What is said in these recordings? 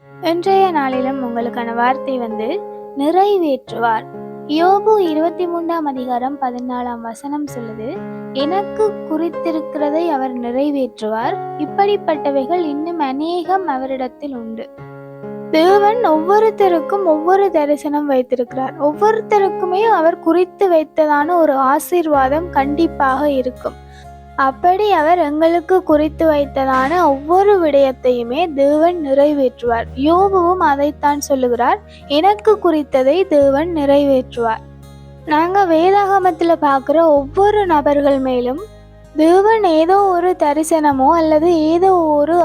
இன்றைய நாளிலும் உங்களுக்கான வார்த்தை நிறைவேற்றுவார். யோபு 23ஆம் அதிகாரம் 14ஆம் வசனம் சொல்லுது, எனக்கு குறித்திருக்கிறதை அவர் நிறைவேற்றுவார், இப்படிப்பட்டவைகள் இன்னும் அநேகம் அவரிடத்தில் உண்டு. தேவன் ஒவ்வொருத்தருக்கும் ஒவ்வொரு தரிசனம் வைத்திருக்கிறார். ஒவ்வொருத்தருக்குமே அவர் குறித்து வைத்ததான ஒரு ஆசீர்வாதம் கண்டிப்பாக இருக்கும். அப்படி அவர் எங்களுக்கு குறித்து வைத்ததான ஒவ்வொரு விடயத்தையுமே தேவன் நிறைவேற்றுவார். யோபுவும் அதைத்தான் சொல்லுகிறார், எனக்கு குறித்ததை தேவன் நிறைவேற்றுவார். நாங்க வேதாகமத்துல பார்க்குற ஒவ்வொரு நபர்கள் மேலும் தேவன் ஏதோ ஒரு தரிசனமோ அல்லது ஏதோ ஒரு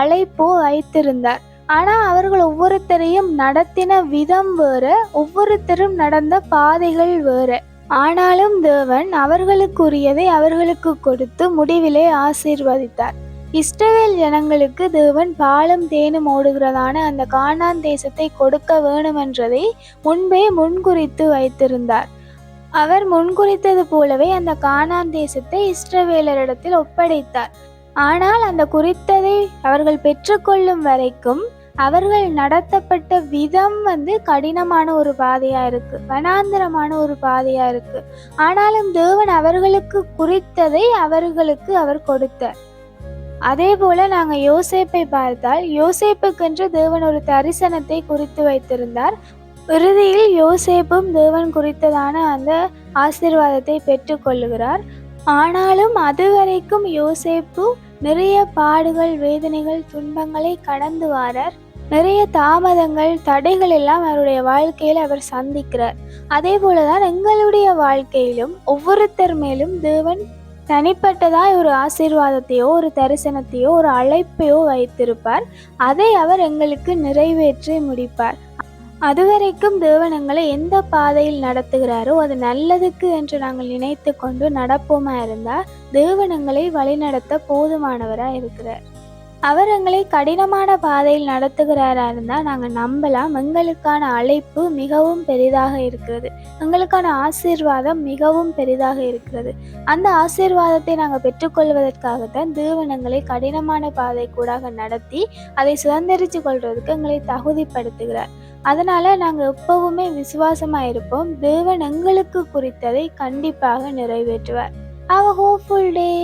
அழைப்போ வைத்திருந்தார். ஆனா அவர்கள் ஒவ்வொருத்தரையும் நடத்தின விதம் வேற, ஒவ்வொருத்தரும் நடந்த பாதைகள் வேற. ஆனாலும் தேவன் அவர்களுக்குரியதை அவர்களுக்கு கொடுத்து முடிவிலே ஆசீர்வதித்தார். இஸ்ரவேல் ஜனங்களுக்கு தேவன் பாலும் தேனும் ஓடுகிறதான அந்த கானான் தேசத்தை கொடுக்க வேண்டுமென்றதை முன்பே முன்குறித்து வைத்திருந்தார். அவர் முன்குறித்தது போலவே அந்த கானான் தேசத்தை இஸ்ரவேலரிடத்தில் ஒப்படைத்தார். ஆனால் அந்த குறித்ததை அவர்கள் பெற்றுக்கொள்ளும் வரைக்கும் அவர்கள் நடத்தப்பட்ட விதம் கடினமான ஒரு பாதையா இருக்கு, வனாந்திரமான ஒரு பாதையா இருக்கு. ஆனாலும் தேவன் அவர்களுக்கு குறித்ததை அவர்களுக்கு அவர் கொடுத்தார். அதே போல நாங்க யோசேப்பை பார்த்தால், யோசேப்புக்கென்று தேவன் ஒரு தரிசனத்தை குறித்து வைத்திருந்தார். இறுதியில் யோசேப்பும் தேவன் குறித்ததான அந்த ஆசீர்வாதத்தை பெற்றுக்கொள்ளுகிறார். ஆனாலும் அதுவரைக்கும் யோசேப்பு நிறைய பாடுகள், வேதனைகள், துன்பங்களை கடந்து வாரார். நிறைய தாமதங்கள், தடைகள் எல்லாம் அவருடைய வாழ்க்கையில் அவர் சந்திக்கிறார். அதே போலதான் எங்களுடைய வாழ்க்கையிலும் ஒவ்வொருத்தர் மேலும் தேவன் தனிப்பட்டதாய் ஒரு ஆசீர்வாதத்தையோ ஒரு தரிசனத்தையோ ஒரு அழைப்பையோ வைத்திருப்பார். அதை அவர் எங்களுக்கு நிறைவேற்றி முடிப்பார். அதுவரைக்கும் தேவன் எங்களை எந்த பாதையில் நடத்துகிறாரோ அது நல்லதுக்கு என்று நாங்கள் நினைத்து கொண்டு நடப்போமா இருந்தால் தேவன் எங்களை வழிநடத்த போதுமானவராக இருக்கிறார். அவர் எங்களை கடினமான பாதையில் நடத்துகிறாரா இருந்தால் நாங்கள் நம்பலாம், எங்களுக்கான அழைப்பு மிகவும் பெரிதாக இருக்கிறது, எங்களுக்கான ஆசீர்வாதம் மிகவும் பெரிதாக இருக்கிறது. அந்த ஆசீர்வாதத்தை நாங்கள் பெற்றுக்கொள்வதற்காகத்தான் தேவன் எங்களை கடினமான பாதை கூட நடத்தி அதை சுதந்திரித்து கொள்வதற்கு எங்களை தகுதிப்படுத்துகிறார். அதனால நாங்கள் எப்பவுமே விசுவாசமா இருப்போம். தேவன் எங்களுக்கு குறித்ததை கண்டிப்பாக நிறைவேற்றுவார். Have a hopeful day.